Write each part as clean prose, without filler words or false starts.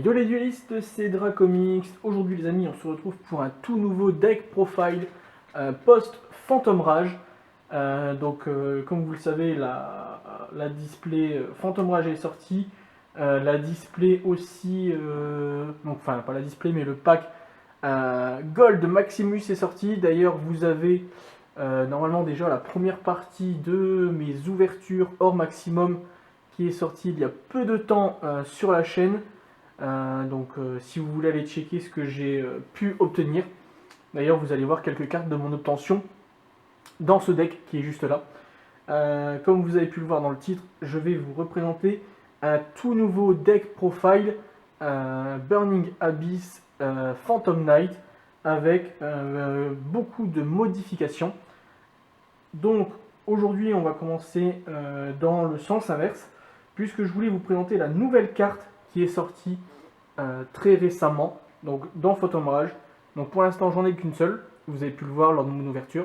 Yo les duelistes, c'est Dracomics. Aujourd'hui les amis, on se retrouve pour un tout nouveau deck profile post Phantom Rage. Comme vous le savez, la display Phantom Rage est sortie. La display aussi, enfin pas la display mais le pack Gold Maximus est sorti. D'ailleurs vous avez normalement déjà la première partie de mes ouvertures hors maximum qui est sortie il y a peu de temps sur la chaîne. Si vous voulez aller checker ce que j'ai pu obtenir, d'ailleurs vous allez voir quelques cartes de mon obtention dans ce deck qui est juste là. Comme vous avez pu le voir dans le titre, je vais vous représenter un tout nouveau deck profile Burning Abyss Phantom Knight avec beaucoup de modifications. Donc aujourd'hui on va commencer dans le sens inverse, puisque je voulais vous présenter la nouvelle carte qui est sortie très récemment, donc dans Phantom Rage. Donc pour l'instant j'en ai qu'une seule, vous avez pu le voir lors de mon ouverture.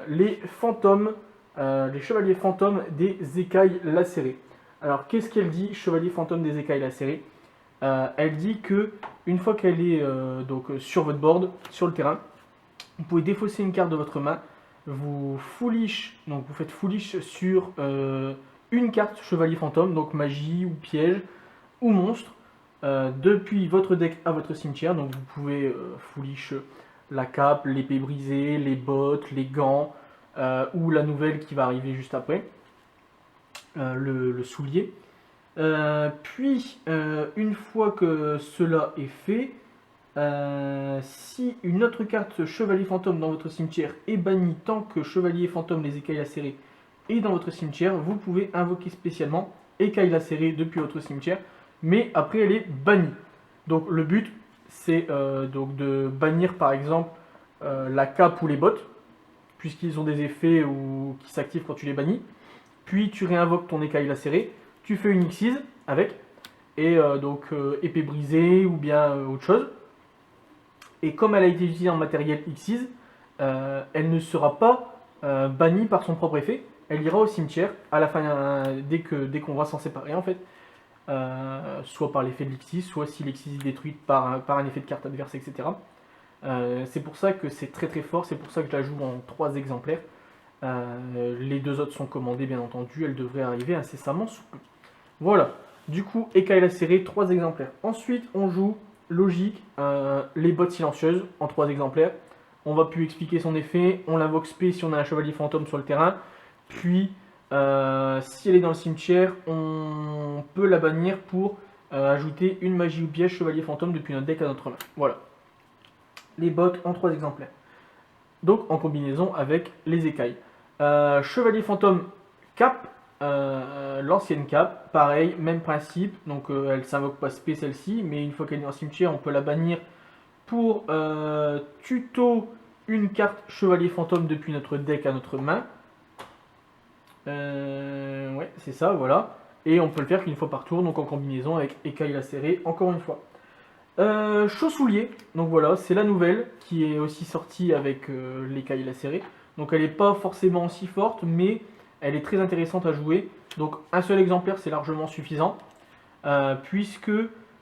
Les fantômes, les chevaliers fantômes des écailles lacérées. Alors qu'est-ce qu'elle dit, chevalier fantôme des écailles lacérées? Elle dit que une fois qu'elle est sur votre board, sur le terrain, vous pouvez défausser une carte de votre main, vous foolish, donc vous faites foolish sur une carte chevalier fantôme, donc magie ou piège ou monstre, depuis votre deck à votre cimetière. Donc vous pouvez foolish la cape, l'épée brisée, les bottes, les gants, ou la nouvelle qui va arriver juste après, le soulier. Une fois que cela est fait, si une autre carte chevalier fantôme dans votre cimetière est bannie tant que chevalier fantôme les écailles lacérées est dans votre cimetière, vous pouvez invoquer spécialement écailles lacérées depuis votre cimetière, mais après elle est bannie. Donc le but c'est de bannir par exemple la cape ou les bottes, puisqu'ils ont des effets qui s'activent quand tu les bannis. Puis tu réinvoques ton écaille lacérée, tu fais une Xyz avec, et épée brisée ou bien autre chose. Et comme elle a été utilisée en matériel Xyz, elle ne sera pas bannie par son propre effet. Elle ira au cimetière à la fin, dès qu'on va s'en séparer en fait. Soit par l'effet de l'Xyz, soit si l'Xyz est détruite par un effet de carte adverse, etc. C'est pour ça que c'est très très fort, c'est pour ça que je la joue en 3 exemplaires. Les 2 autres sont commandés bien entendu, elles devraient arriver incessamment sous peu. Voilà, du coup, écaille lacérée, 3 exemplaires. Ensuite, on joue, logique, les bottes silencieuses en 3 exemplaires. On va plus expliquer son effet, on l'invoque spé si on a un chevalier fantôme sur le terrain. Puis, si elle est dans le cimetière, on peut la bannir pour ajouter une magie ou piège chevalier fantôme depuis notre deck à notre main. Voilà, les bottes en 3 exemplaires. Donc en combinaison avec les écailles. Chevalier fantôme cap, l'ancienne cap, pareil, même principe. Donc elle s'invoque pas spé celle-ci, mais une fois qu'elle est dans le cimetière, on peut la bannir pour tuto une carte chevalier fantôme depuis notre deck à notre main. Ouais, c'est ça, voilà. Et on peut le faire qu'une fois par tour, donc en combinaison avec écaille lacérée, encore une fois. Chaussoulier, donc voilà, c'est la nouvelle qui est aussi sortie avec l'écaille lacérée. Donc elle n'est pas forcément si forte, mais elle est très intéressante à jouer. Donc un seul exemplaire, c'est largement suffisant, puisque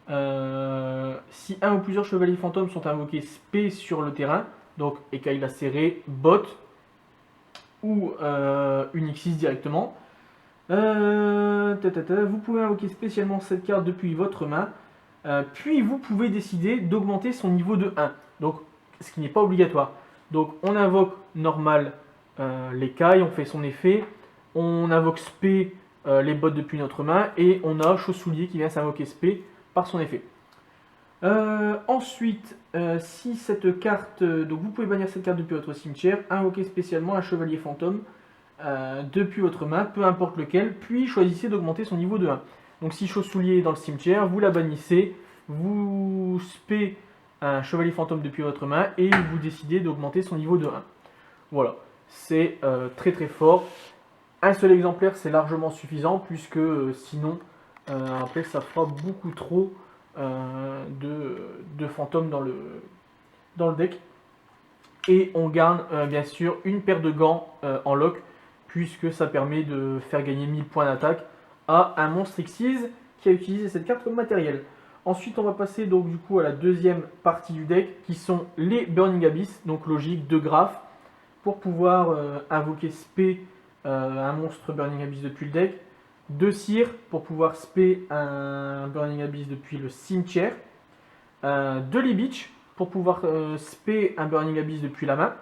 si un ou plusieurs chevaliers fantômes sont invoqués spé sur le terrain, donc écaille lacérée, botte ou une Xyz directement, vous pouvez invoquer spécialement cette carte depuis votre main. Puis vous pouvez décider d'augmenter son niveau de 1, donc ce qui n'est pas obligatoire. Donc on invoque normal l'écaille, on fait son effet, on invoque spé les bottes depuis notre main, et on a chaussoulier qui vient s'invoquer spé par son effet. Ensuite, si cette carte, donc vous pouvez bannir cette carte depuis votre cimetière, invoquer spécialement un chevalier fantôme depuis votre main, peu importe lequel, puis choisissez d'augmenter son niveau de 1. Donc si chaussoulier est dans le cimetière, vous la bannissez, vous spé un chevalier fantôme depuis votre main et vous décidez d'augmenter son niveau de 1. Voilà, c'est très très fort. Un seul exemplaire, c'est largement suffisant, puisque sinon, après ça fera beaucoup trop de fantômes dans le deck. Et on gagne bien sûr une paire de gants en lock, puisque ça permet de faire gagner 1000 points d'attaque à un monstre Xyz qui a utilisé cette carte comme matériel. Ensuite, on va passer donc du coup à la deuxième partie du deck, qui sont les Burning Abyss, donc logique, 2 graphes, pour pouvoir invoquer spé un monstre Burning Abyss depuis le deck, 2 cires pour pouvoir spé un Burning Abyss depuis le cimetière, 2 Lich pour pouvoir spé un Burning Abyss depuis la main.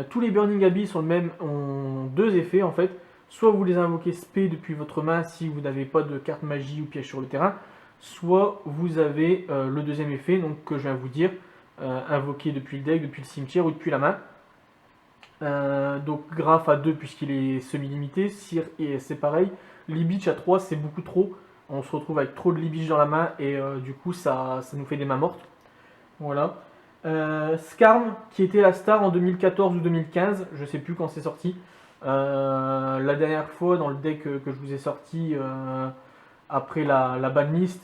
Tous les Burning Abyss ont 2 effets en fait. Soit vous les invoquez spé depuis votre main si vous n'avez pas de carte magie ou piège sur le terrain, soit vous avez le deuxième effet donc, que je viens de vous dire, invoqué depuis le deck, depuis le cimetière ou depuis la main. Donc Graph à 2 puisqu'il est semi-limité, Cire c'est pareil, Libich à 3 c'est beaucoup trop, on se retrouve avec trop de Libich dans la main et du coup ça nous fait des mains mortes. Voilà. Skarm qui était la star en 2014 ou 2015, je sais plus quand c'est sorti. La dernière fois dans le deck que je vous ai sorti après la banlist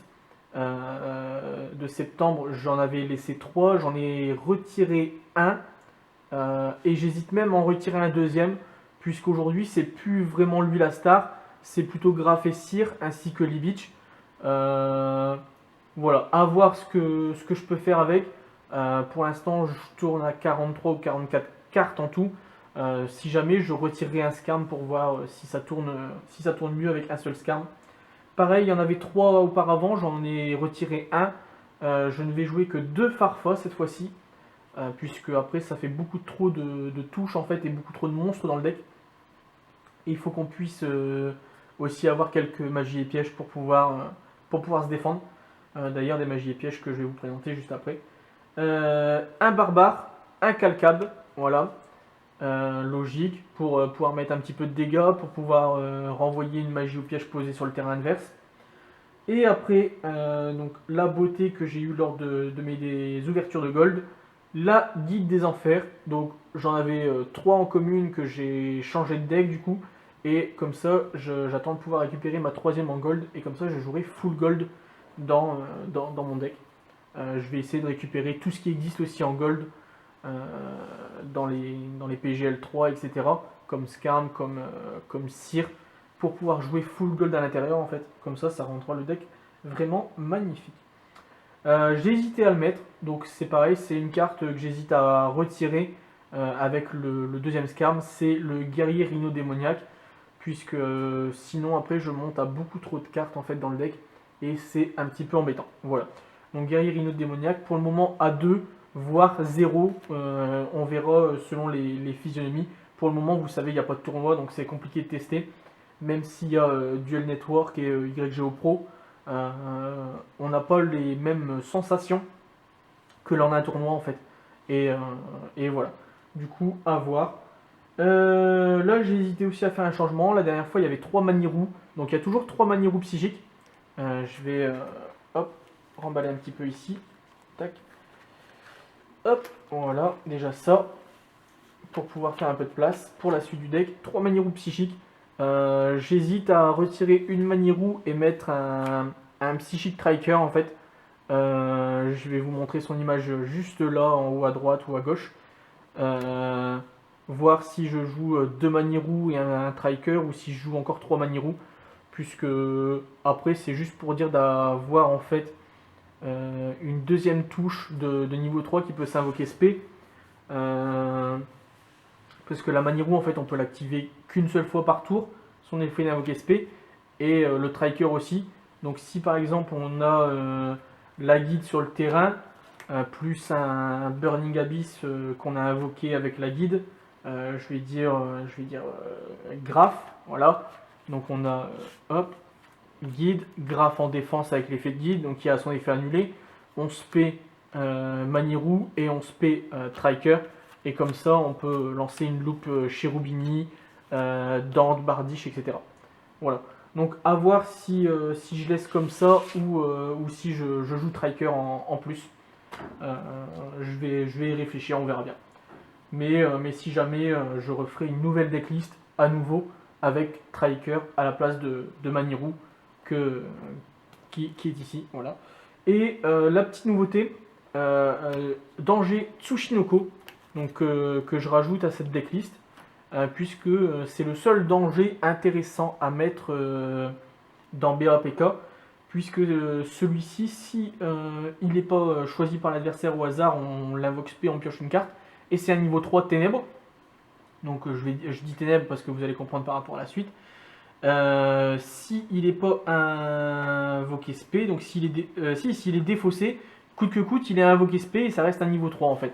de septembre, j'en avais laissé 3, j'en ai retiré 1. Et j'hésite même à en retirer un deuxième, puisqu'aujourd'hui c'est plus vraiment lui la star, c'est plutôt Graph et Cire ainsi que Libich. Voilà, à voir ce que je peux faire avec. Pour l'instant, je tourne à 43 ou 44 cartes en tout. Si jamais, je retirerai un Skarm pour voir si ça tourne mieux avec un seul Skarm. Pareil, il y en avait 3 auparavant, j'en ai retiré un. Je ne vais jouer que 2 Farfa cette fois-ci. Puisque après ça fait beaucoup trop de touches en fait et beaucoup trop de monstres dans le deck. Et il faut qu'on puisse aussi avoir quelques magies et pièges pour pouvoir se défendre. D'ailleurs des magies et pièges que je vais vous présenter juste après. Un barbare, un calcab, voilà. Logique pour pouvoir mettre un petit peu de dégâts, pour pouvoir renvoyer une magie ou piège posée sur le terrain adverse. Et après, donc, la beauté que j'ai eue lors de mes ouvertures de gold, la guide des enfers. Donc j'en avais 3 en commune que j'ai changé de deck du coup. Et comme ça, j'attends de pouvoir récupérer ma 3ème en gold. Et comme ça, je jouerai full gold dans mon deck. Je vais essayer de récupérer tout ce qui existe aussi en gold dans les PGL 3, etc. Comme Skarm, comme Cire, pour pouvoir jouer full gold à l'intérieur en fait. Comme ça rendra le deck vraiment magnifique. J'ai hésité à le mettre, donc c'est pareil, c'est une carte que j'hésite à retirer avec le deuxième Skarm, c'est le guerrier rhino démoniaque, puisque sinon après je monte à beaucoup trop de cartes en fait dans le deck et c'est un petit peu embêtant. Voilà. Donc guerrier rhino démoniaque, pour le moment à 2, voire 0, on verra selon les physionomies. Pour le moment, vous savez, il n'y a pas de tournoi, donc c'est compliqué de tester, même s'il y a Duel Network et YGO Pro. On n'a pas les mêmes sensations que lors d'un tournoi en fait. Et voilà. Du coup, à voir. Là, j'ai hésité aussi à faire un changement. La dernière fois, il y avait 3 Manirou. Donc, il y a toujours 3 Manirou psychiques. Je vais hop, remballer un petit peu ici. Tac. Hop, voilà. Déjà ça. Pour pouvoir faire un peu de place pour la suite du deck. 3 Manirou psychiques. J'hésite à retirer une Manirou et mettre un psychique Triker en fait. Je vais vous montrer son image juste là en haut à droite ou à gauche. Voir si je joue 2 Manirou et un Triker ou si je joue encore 3 Manirou. Puisque après c'est juste pour dire d'avoir en fait une deuxième touche de niveau 3 qui peut s'invoquer spé. Parce que la Manirou en fait on peut l'activer qu'une seule fois par tour, son effet d'invoquer spé, et le Triker aussi. Donc si par exemple on a la guide sur le terrain, plus un Burning Abyss qu'on a invoqué avec la guide, je vais dire Graph, voilà. Donc on a hop, guide, Graph en défense avec l'effet de guide, donc il a son effet annulé. On spé Manirou et on spé Triker. Et comme ça, on peut lancer une loupe Cherubini, Dante, Bardiche, etc. Voilà. Donc à voir si je laisse comme ça ou si je joue Triker en plus. Je vais y réfléchir, on verra bien. Mais si jamais, je referai une nouvelle decklist à nouveau avec Triker à la place de Manirou qui est ici. Voilà. Et la petite nouveauté, Danger Tsushinoko. Donc, que je rajoute à cette decklist, puisque c'est le seul danger intéressant à mettre dans BAPK, puisque celui-ci, si il n'est pas choisi par l'adversaire au hasard, on l'invoque spé, on pioche une carte, et c'est un niveau 3 de ténèbres. Donc je dis ténèbres parce que vous allez comprendre par rapport à la suite. Si il n'est pas invoqué spé, donc s'il est défaussé, coûte que coûte, il est invoqué spé et ça reste un niveau 3 en fait.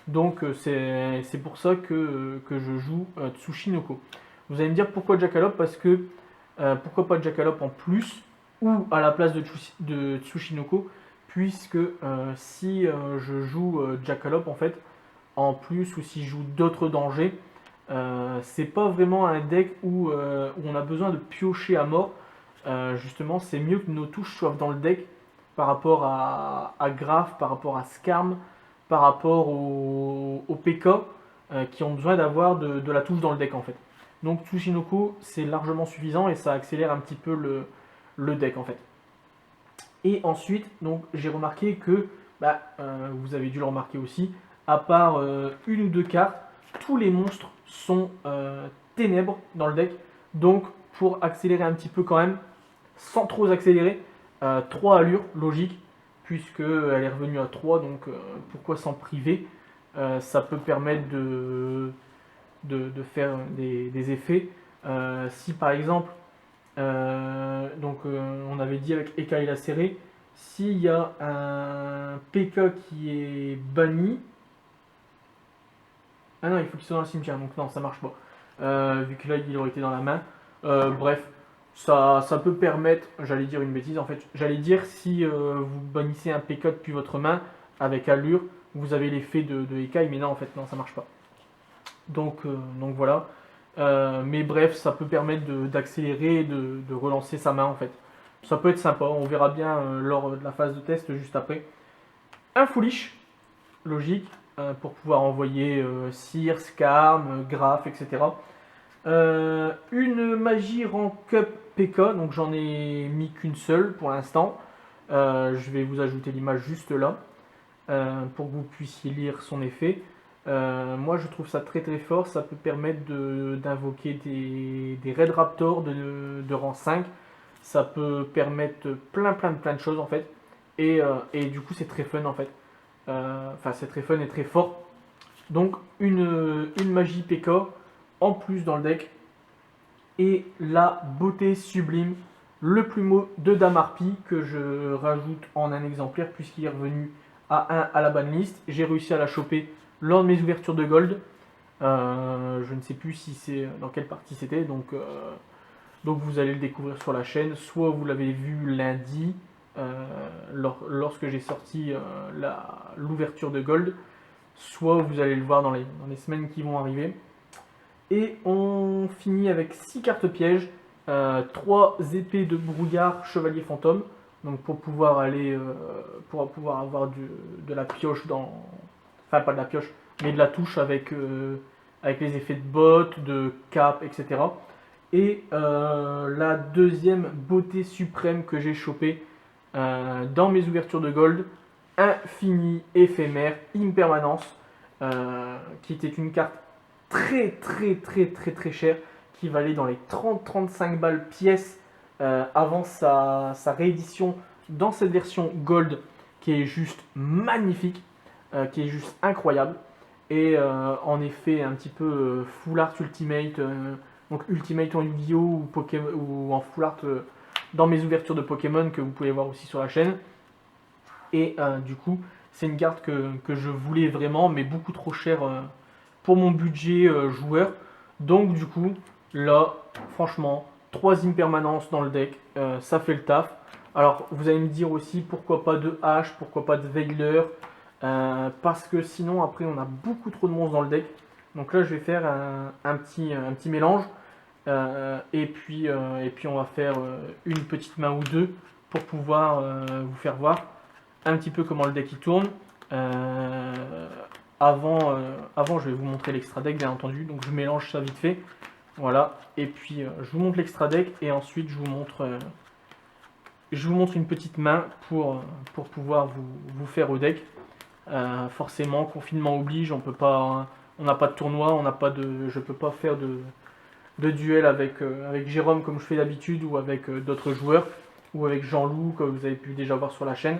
Donc c'est pour ça que je joue Tsushinoko. Vous allez me dire pourquoi Jackalope, parce que pourquoi pas Jackalope en plus ou à la place de Tsushinoko, puisque si je joue Jackalope en fait en plus, ou si je joue d'autres dangers, c'est pas vraiment un deck où on a besoin de piocher à mort. Justement, c'est mieux que nos touches soient dans le deck par rapport à Graf, par rapport à Skarm, par rapport au PK qui ont besoin d'avoir de la touche dans le deck en fait. Donc Tsushinoko, c'est largement suffisant et ça accélère un petit peu le deck en fait. Et ensuite, donc j'ai remarqué que, vous avez dû le remarquer aussi, à part une ou deux cartes, tous les monstres sont ténèbres dans le deck. Donc pour accélérer un petit peu quand même, sans trop accélérer, 3 allures, logique, puisqu'elle est revenue à 3, donc pourquoi s'en priver. Ça peut permettre de faire des effets. Si par exemple, on avait dit avec Eka et la serrée, s'il y a un PK qui est banni, ah non, il faut qu'il soit dans le cimetière, donc non, ça marche pas. Vu que là, il aurait été dans la main. Bref, ça peut permettre, j'allais dire une bêtise en fait, j'allais dire si vous bannissez un PK depuis votre main avec allure, vous avez l'effet de Ekai, mais non, en fait, non, ça marche pas. Donc voilà. Mais bref, ça peut permettre d'accélérer et de relancer sa main en fait. Ça peut être sympa, on verra bien lors de la phase de test juste après. Un Foolish, logique, pour pouvoir envoyer Seer, Skarm, Graf, etc. Une magie rank up PK, donc j'en ai mis qu'une seule pour l'instant. Je vais vous ajouter l'image juste là, pour que vous puissiez lire son effet. Moi je trouve ça très très fort, ça peut permettre d'invoquer des Red Raptors de rang 5. Ça peut permettre plein de choses en fait. Et du coup c'est très fun en fait. Enfin c'est très fun et très fort. Donc une magie PK en plus dans le deck. Et la beauté sublime, le plumeau de Damarpi que je rajoute en un exemplaire puisqu'il est revenu à 1 à la banlist. J'ai réussi à la choper lors de mes ouvertures de gold. Je ne sais plus si c'est dans quelle partie c'était, donc vous allez le découvrir sur la chaîne. Soit vous l'avez vu lundi, lorsque j'ai sorti l'ouverture de gold, soit vous allez le voir dans les semaines qui vont arriver. Et on finit avec 6 cartes pièges, 3 épées de brouillard chevalier fantôme, donc pour pouvoir aller, pour pouvoir avoir de la pioche dans, enfin pas de la pioche, mais de la touche avec les effets de botte, de cap, etc. Et la deuxième beauté suprême que j'ai chopée dans mes ouvertures de gold, infini éphémère, impermanence, qui était une carte très cher, qui valait dans les 30-35 balles pièce avant sa réédition dans cette version gold qui est juste magnifique, qui est juste incroyable. Et en effet un petit peu full art ultimate, donc ultimate en Yu-Gi-Oh! Ou en full art dans mes ouvertures de Pokémon que vous pouvez voir aussi sur la chaîne. Et du coup c'est une carte que je voulais vraiment, mais beaucoup trop cher pour mon budget joueur. Donc du coup, là, franchement, 3 impermanences dans le deck, ça fait le taf. Alors, vous allez me dire aussi, pourquoi pas de H, pourquoi pas de Veiler, parce que sinon, après, on a beaucoup trop de monstres dans le deck. Donc là, je vais faire un petit mélange. Et puis on va faire une petite main ou deux pour pouvoir vous faire voir un petit peu comment le deck il tourne. Avant, je vais vous montrer l'extra deck, bien entendu. Donc je mélange ça vite fait. Voilà. Et puis je vous montre l'extra deck et ensuite je vous montre une petite main pour pouvoir vous faire au deck. Forcément, confinement oblige, on n'a pas de tournoi, je peux pas faire de duel avec Jérôme comme je fais d'habitude ou avec d'autres joueurs. ou avec Jean-Loup, comme vous avez pu déjà voir sur la chaîne,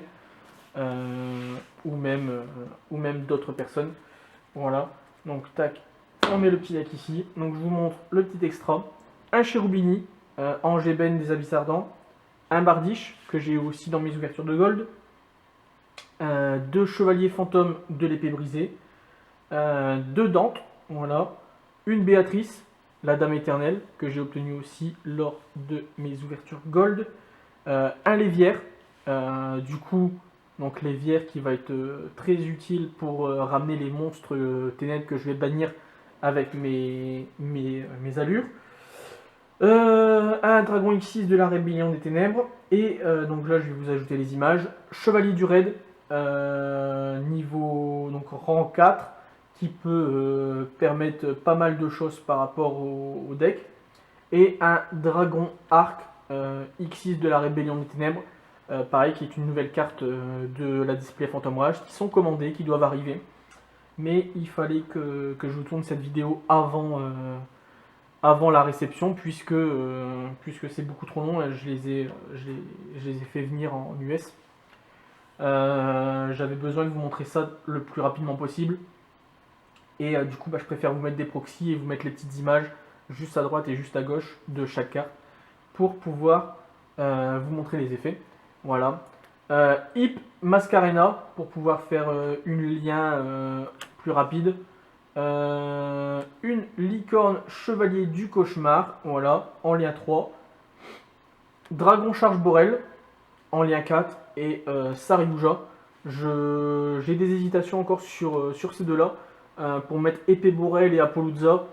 ou même d'autres personnes. Voilà, donc tac, on met le petit deck ici. Donc je vous montre le petit extra. Un Cherubini, Angeben des Abysses Ardents, un Bardiche, que j'ai aussi dans mes ouvertures de gold, deux Chevaliers Fantômes de l'épée brisée, deux Dante, voilà, une Béatrice, la Dame Éternelle, que j'ai obtenue aussi lors de mes ouvertures gold, un Léviaire, du coup, donc Léviaire qui va être très utile pour ramener les monstres ténèbres que je vais bannir avec mes allures. Un Dragon X6 de la Rébellion des Ténèbres, et donc là je vais vous ajouter les images. Chevalier du Raid, niveau donc rang 4, qui peut permettre pas mal de choses par rapport au deck, et un Dragon Arc X6 de la Rébellion des Ténèbres, pareil, qui est une nouvelle carte de la display Phantom Rage, qui sont commandées, qui doivent arriver, mais il fallait que je vous tourne cette vidéo avant la réception, puisque c'est beaucoup trop long. Je les ai fait venir en US. J'avais besoin de vous montrer ça le plus rapidement possible, et du coup je préfère vous mettre des proxys et vous mettre les petites images juste à droite et juste à gauche de chaque carte pour pouvoir vous montrer les effets. Voilà. Hip Mascarena pour pouvoir faire une lien plus rapide. Une licorne chevalier du cauchemar, voilà, en lien 3. Dragon charge Borel en lien 4, et Sariouja. J'ai des hésitations encore sur ces deux-là, pour mettre épée Borel et Apollouza,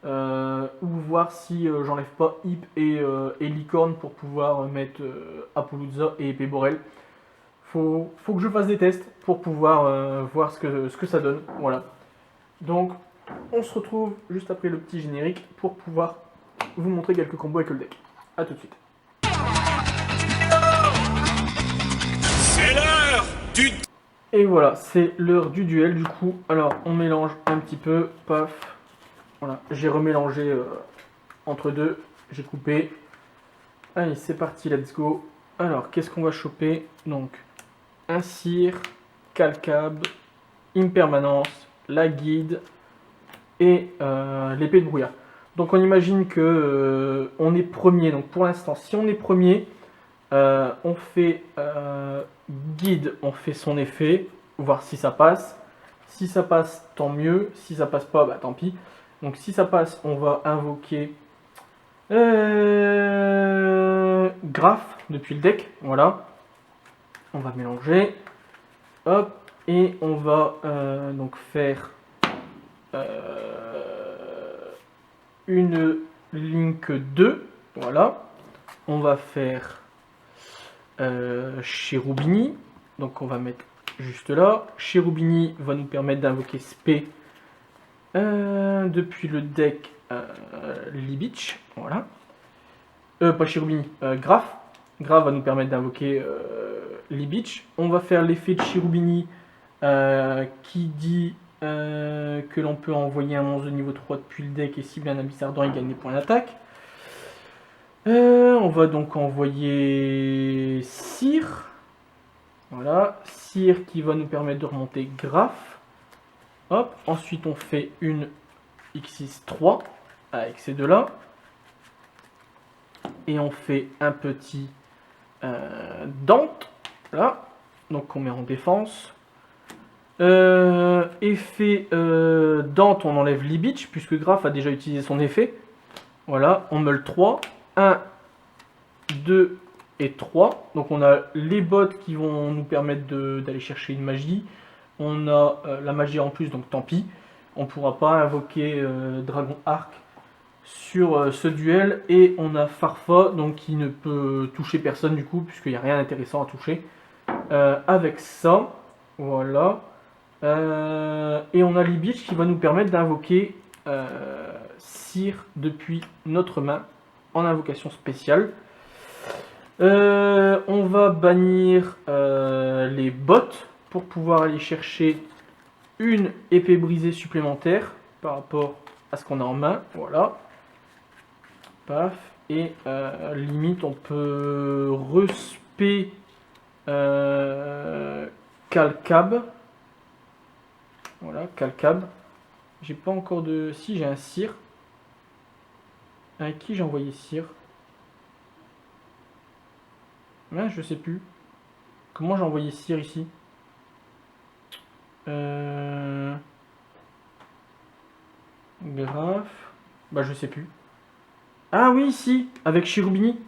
ou voir si j'enlève pas Hip et licorne pour pouvoir mettre Apollouza et épée Borel. Faut que je fasse des tests pour pouvoir voir ce que ça donne. Voilà. Donc, on se retrouve juste après le petit générique pour pouvoir vous montrer quelques combos avec le deck. A tout de suite. C'est l'heure du... Et voilà, c'est l'heure du duel du coup. Alors, on mélange un petit peu, paf. Voilà, j'ai remélangé entre deux, j'ai coupé. Allez, c'est parti, let's go. Alors, qu'est-ce qu'on va choper? Donc, un cire, Calcab, Impermanence, la guide et l'épée de brouillard. Donc on imagine que on est premier. Donc pour l'instant, si on est premier, on fait guide, on fait son effet, voir si ça passe. Si ça passe, tant mieux. Si ça passe pas, bah tant pis. Donc si ça passe, on va invoquer Graph depuis le deck. Voilà. On va mélanger. Hop. Et on va donc faire une Link 2. Voilà. On va faire Cherubini. Donc on va mettre juste là. Cherubini va nous permettre d'invoquer Spé depuis le deck Libich. Voilà. Pas Cherubini, Graph. Graph va nous permettre d'invoquer Libich. On va faire l'effet de Cherubini qui dit que l'on peut envoyer un monstre de niveau 3 depuis le deck et cibler un Abysse Ardent et gagner des points d'attaque. On va donc envoyer Cire. Voilà, Cire qui va nous permettre de remonter Graph. Hop, ensuite on fait une X6-3 avec ces deux-là. Et on fait un petit Dante. Là, donc on met en défense. Effet Dante, on enlève Libich puisque Graph a déjà utilisé son effet. Voilà, on meule 3. 1, 2 et 3. Donc on a les bots qui vont nous permettre d'aller chercher une magie. On a la magie en plus, donc tant pis. On ne pourra pas invoquer Dragon Arc sur ce duel. Et on a Farfa, donc qui ne peut toucher personne du coup, puisqu'il n'y a rien d'intéressant à toucher. Avec ça, voilà. Et on a Libich qui va nous permettre d'invoquer Cire depuis notre main en invocation spéciale. On va bannir les bots pour pouvoir aller chercher une épée brisée supplémentaire par rapport à ce qu'on a en main. Voilà. Paf. Et limite, on peut respect Calcab. Voilà, Calcab. J'ai pas encore de... Si, j'ai un cire. Avec qui j'ai envoyé cire? Je sais plus. Comment j'ai envoyé cire ici? Graph. Bah, je sais plus. Ah oui, si, avec Cherubini.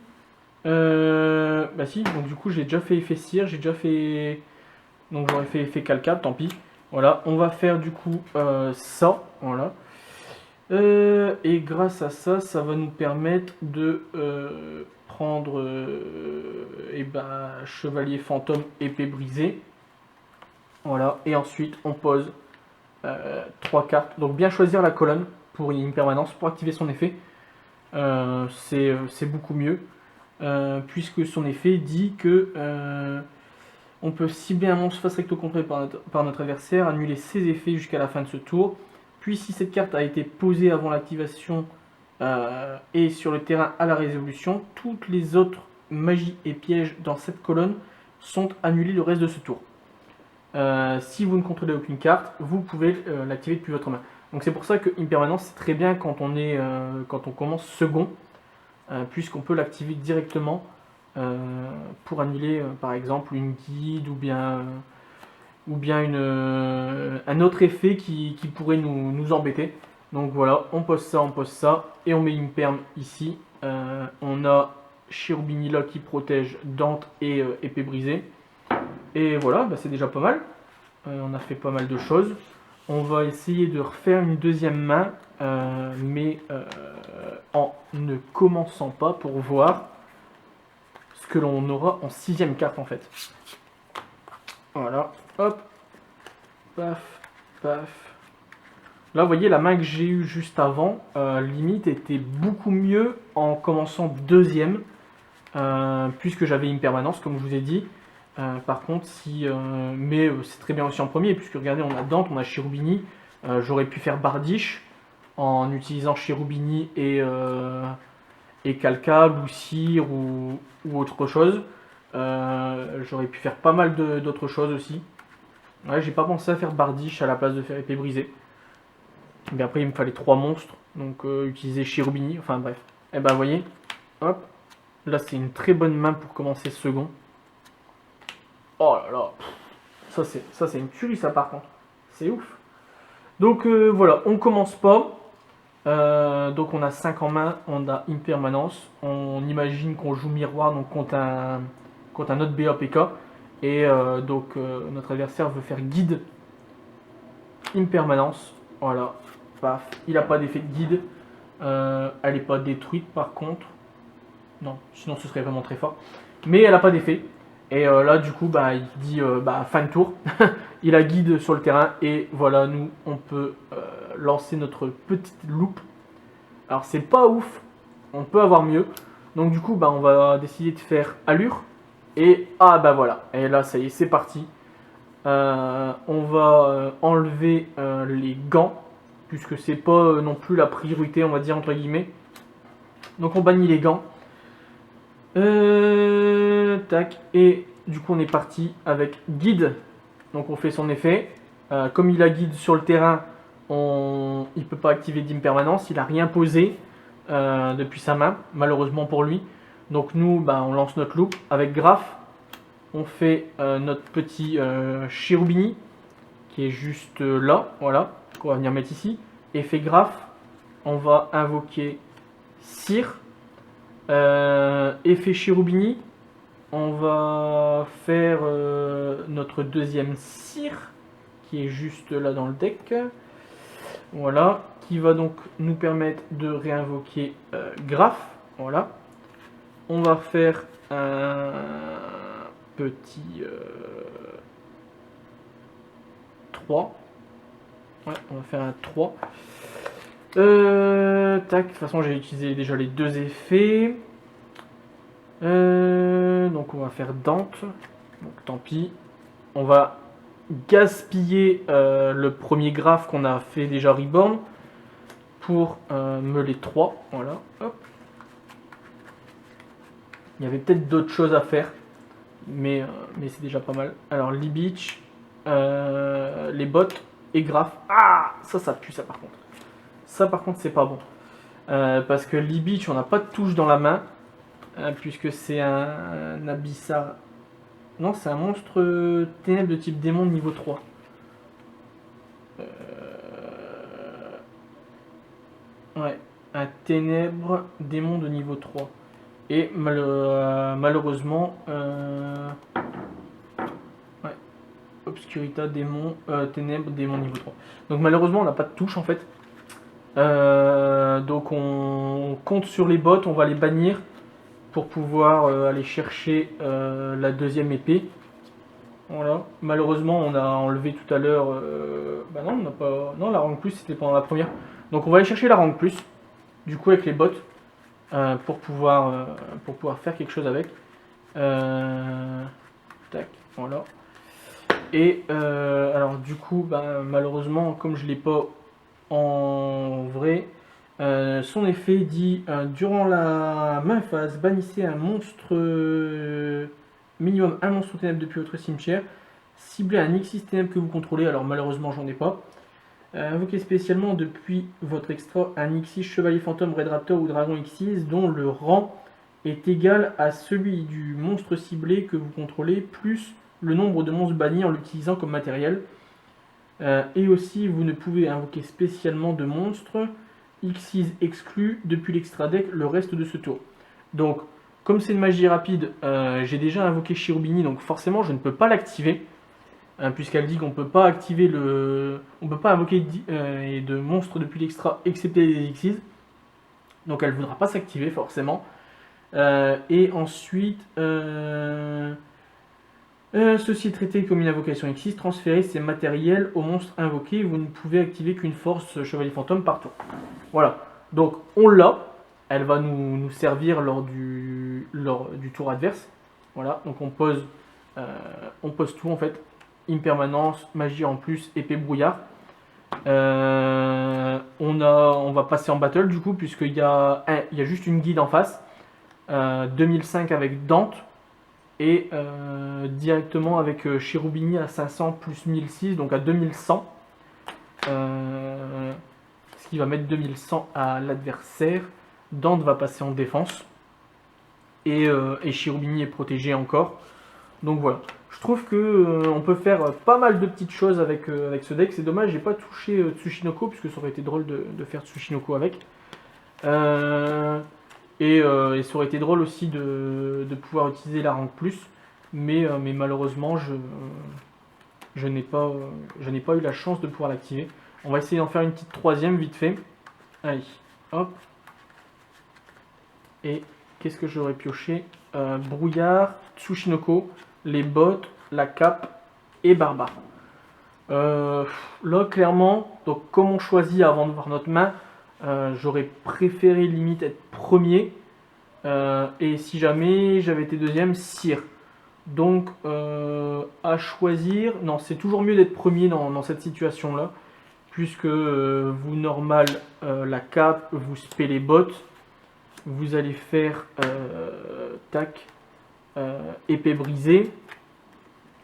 Bah si, donc du coup j'ai déjà fait effet cire, j'ai déjà fait... Donc j'aurais fait effet calcable, tant pis. Voilà, on va faire du coup ça, voilà. Et grâce à ça, ça va nous permettre de prendre chevalier fantôme, épée brisée. Voilà, et ensuite on pose 3 cartes. Donc bien choisir la colonne pour une permanence, pour activer son effet. C'est beaucoup mieux. Puisque son effet dit que on peut cibler un monstre face recto contrôlé par notre adversaire, annuler ses effets jusqu'à la fin de ce tour. Puis si cette carte a été posée avant l'activation et sur le terrain à la résolution, toutes les autres magies et pièges dans cette colonne sont annulés le reste de ce tour. Si vous ne contrôlez aucune carte, vous pouvez l'activer depuis votre main. Donc c'est pour ça que Impermanence c'est très bien quand on commence second, puisqu'on peut l'activer directement pour annuler par exemple une guide ou bien un autre effet qui pourrait nous embêter. Donc voilà, on pose ça et on met une perme ici. On a Cherubini là qui protège Dante et épée brisée. Et voilà, bah c'est déjà pas mal. On a fait pas mal de choses. On va essayer de refaire une deuxième main, mais en ne commençant pas pour voir ce que l'on aura en 6ème carte en fait. Voilà, hop, paf, paf. Là, vous voyez, la main que j'ai eue juste avant, limite, était beaucoup mieux en commençant deuxième, puisque j'avais une permanence, comme je vous ai dit. Par contre, mais c'est très bien aussi en premier, puisque regardez, on a Dante, on a Cherubini. J'aurais pu faire Bardiche en utilisant Cherubini et Calcable ou Cire ou autre chose. J'aurais pu faire pas mal d'autres choses aussi. Ouais, j'ai pas pensé à faire Bardiche à la place de faire épée brisée. Mais après, il me fallait 3 monstres, donc utiliser Cherubini, enfin bref. Et ben, vous voyez, hop, là c'est une très bonne main pour commencer second. Oh là là, ça c'est une tuerie ça par contre, c'est ouf. Donc voilà, on commence pas. Donc on a 5 en main, on a une permanence. On imagine qu'on joue miroir, donc contre un autre BAPK. Et donc notre adversaire veut faire guide impermanence. Voilà, paf, il n'a pas d'effet de guide. Elle n'est pas détruite par contre. Non, sinon ce serait vraiment très fort. Mais elle n'a pas d'effet. Et là du coup bah, il dit fin de tour. Il a guide sur le terrain. Et voilà, nous on peut lancer notre petite loupe. Alors c'est pas ouf. On peut avoir mieux. Donc du coup bah, on va décider de faire allure. Et ah bah voilà. Et là ça y est, c'est parti. On va enlever les gants, puisque c'est pas non plus la priorité, on va dire entre guillemets. Donc on bannit les gants. Tac, et du coup on est parti avec guide. Donc on fait son effet. Comme il a guide sur le terrain, il peut pas activer d'impermanence, il a rien posé depuis sa main, malheureusement pour lui. Donc nous, bah, on lance notre loupe avec Graph. On fait notre petit Cherubini qui est juste là, voilà, qu'on va venir mettre ici. Effet Graph, on va invoquer Cire. Effet Cherubini, on va faire notre deuxième Cire qui est juste là dans le deck. Voilà, qui va donc nous permettre de réinvoquer Graph. Voilà. On va faire un petit 3. Ouais, on va faire un 3. Tac, de toute façon j'ai utilisé déjà les deux effets. Donc on va faire Dante. Donc tant pis. On va gaspiller le premier graphe qu'on a fait déjà Reborn pour me les 3. Voilà, hop. Il y avait peut-être d'autres choses à faire, mais c'est déjà pas mal. Alors, Lee Beach, les bots et Graph. Ah, ça pue ça par contre. Ça par contre, c'est pas bon. Parce que Lee Beach, on n'a pas de touche dans la main, puisque c'est un abyssal. Non, c'est un monstre ténèbres de type démon de niveau 3. Ouais, un ténèbre démon de niveau 3. Et malheureusement, ouais, Obscurita démon, ténèbres démon niveau 3. Donc malheureusement, on n'a pas de touche en fait. Donc on compte sur les bots, on va les bannir pour pouvoir aller chercher la deuxième épée. Voilà. Malheureusement, on a enlevé tout à l'heure. Bah non, on n'a pas. Non, la rank plus c'était pendant la première. Donc on va aller chercher la rank plus. Du coup, avec les bots pour pouvoir faire quelque chose avec. Tac, voilà. Et alors du coup, bah, malheureusement, comme je l'ai pas en vrai, son effet dit durant la main phase, bannissez un monstre minimum un monstre ténèbre depuis votre cimetière. Ciblez un X6 ténèbre que vous contrôlez. Alors malheureusement, j'en ai pas. Invoquez spécialement depuis votre extra un X6 chevalier fantôme, Red Raptor ou dragon X6 dont le rang est égal à celui du monstre ciblé que vous contrôlez, plus le nombre de monstres bannis en l'utilisant comme matériel. Et aussi, vous ne pouvez invoquer spécialement de monstres X6 exclu depuis l'extra deck le reste de ce tour. Donc, comme c'est une magie rapide, j'ai déjà invoqué Cherubini, donc forcément je ne peux pas l'activer. Puisqu'elle dit qu'on peut pas activer on peut pas invoquer de monstres depuis l'extra excepté les X6. Donc elle voudra pas s'activer forcément. Et ensuite, ceci est traité comme une invocation X6. Transférez ces matériels au monstre invoqué. Vous ne pouvez activer qu'une force chevalier fantôme par tour. Voilà. Donc on l'a. Elle va nous servir lors du tour adverse. Voilà. Donc on pose tout en fait. Impermanence, magie en plus, épée brouillard. On va passer en battle du coup, puisqu'il y a juste une guide en face. 2005 avec Dante. Et directement avec Cherubini à 500 plus 1006, donc à 2100. Ce qui va mettre 2100 à l'adversaire. Dante va passer en défense. Et Cherubini est protégé encore. Donc voilà. Je trouve que on peut faire pas mal de petites choses avec ce deck. C'est dommage, j'ai pas touché Tsushinoko, puisque ça aurait été drôle de faire Tsushinoko avec. Et ça aurait été drôle aussi de pouvoir utiliser la rank plus. Mais malheureusement, je n'ai pas eu la chance de pouvoir l'activer. On va essayer d'en faire une petite troisième vite fait. Allez, hop. Et qu'est-ce que j'aurais pioché Brouillard, Tsushinoko, les bottes, la cape et barbare. Là, clairement, donc comme on choisit avant de voir notre main, j'aurais préféré limite être premier. Et si jamais j'avais été deuxième, Sire. Donc, à choisir, non, c'est toujours mieux d'être premier dans cette situation-là, puisque vous normal la cape, vous spé les bottes, vous allez faire tac, épée brisée.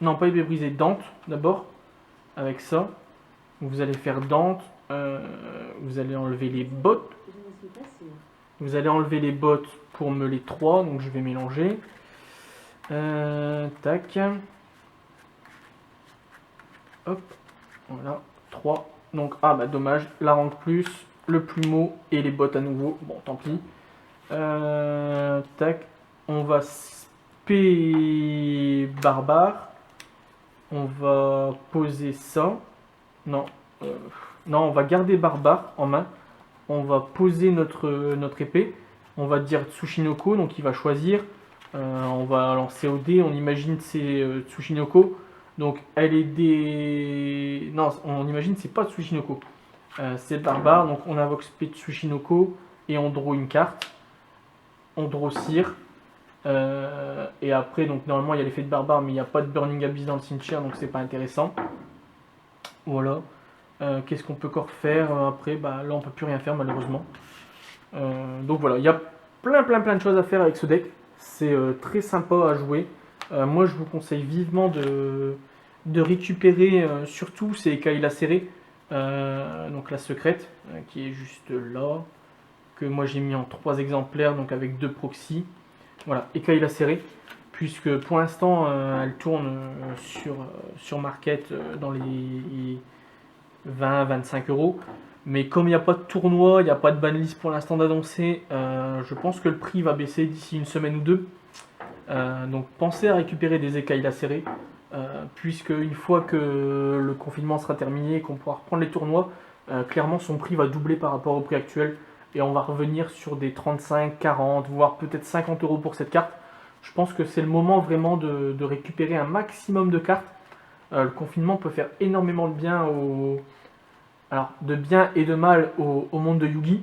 Non, pas épée brisée, Dante d'abord, avec ça. Vous allez faire Dante, vous allez enlever les bottes. Vous allez enlever les bottes pour me les 3, donc je vais mélanger. Tac. Hop, voilà, 3. Donc, ah bah dommage, la rank plus, le plumeau et les bottes à nouveau. Bon, tant pis. Tac, on va spé barbare. On va poser ça. Non, non, on va garder barbare en main. On va poser notre épée. On va dire Tsushinoko, donc il va choisir. On va lancer au dé. On imagine c'est Tsushinoko. Donc elle est des. Non, on imagine c'est pas Tsushinoko. C'est barbare. Donc on invoque spé Tsushinoko et on draw une carte. On draw Sire. Et après, donc normalement il y a l'effet de barbare, mais il n'y a pas de Burning Abyss dans le cimetière, donc c'est pas intéressant. Voilà. Qu'est-ce qu'on peut encore faire après? Bah là on peut plus rien faire malheureusement. Donc voilà, il y a plein de choses à faire avec ce deck. C'est très sympa à jouer. Moi, je vous conseille vivement de récupérer surtout ces écailles lacérées, donc la secrète, qui est juste là, que moi j'ai mis en 3 exemplaires, donc avec 2 proxys. Voilà, écailles lacérées, puisque pour l'instant, elle tourne sur Market dans les 20-25 euros. Mais comme il n'y a pas de tournoi, il n'y a pas de banlist pour l'instant d'annoncer, je pense que le prix va baisser d'ici une semaine ou deux. Donc pensez à récupérer des écailles lacérées, puisque une fois que le confinement sera terminé et qu'on pourra reprendre les tournois, clairement son prix va doubler par rapport au prix actuel. Et on va revenir sur des 35, 40, voire peut-être 50 euros pour cette carte. Je pense que c'est le moment vraiment de récupérer un maximum de cartes. Le confinement peut faire énormément de bien alors, de bien et de mal au monde de Yugi,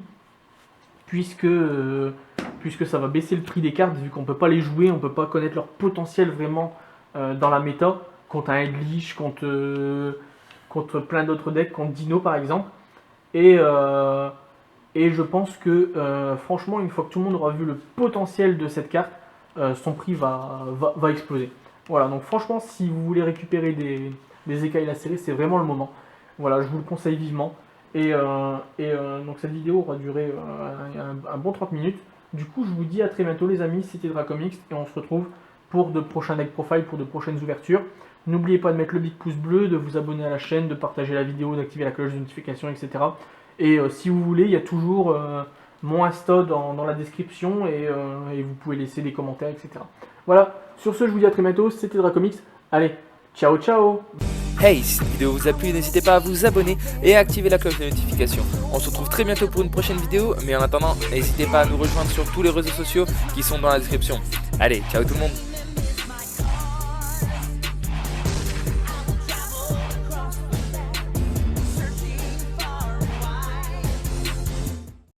puisque ça va baisser le prix des cartes, vu qu'on ne peut pas les jouer, on ne peut pas connaître leur potentiel vraiment dans la méta, contre un glitch, contre plein d'autres decks, contre Dino par exemple. Et je pense que franchement, une fois que tout le monde aura vu le potentiel de cette carte, son prix va exploser. Voilà, donc franchement, si vous voulez récupérer des écailles lacérées, c'est vraiment le moment. Voilà, je vous le conseille vivement. Et donc cette vidéo aura duré un bon 30 minutes. Du coup, je vous dis à très bientôt les amis, c'était Dracomics et on se retrouve pour de prochains deck profile, pour de prochaines ouvertures. N'oubliez pas de mettre le big pouce bleu, de vous abonner à la chaîne, de partager la vidéo, d'activer la cloche de notification, etc. Et si vous voulez, il y a toujours mon Insta dans la description et vous pouvez laisser des commentaires, etc. Voilà, sur ce, je vous dis à très bientôt, c'était Dracomics. Allez, ciao ciao! Hey, si cette vidéo vous a plu, n'hésitez pas à vous abonner et à activer la cloche de notification. On se retrouve très bientôt pour une prochaine vidéo, mais en attendant, n'hésitez pas à nous rejoindre sur tous les réseaux sociaux qui sont dans la description. Allez, ciao tout le monde!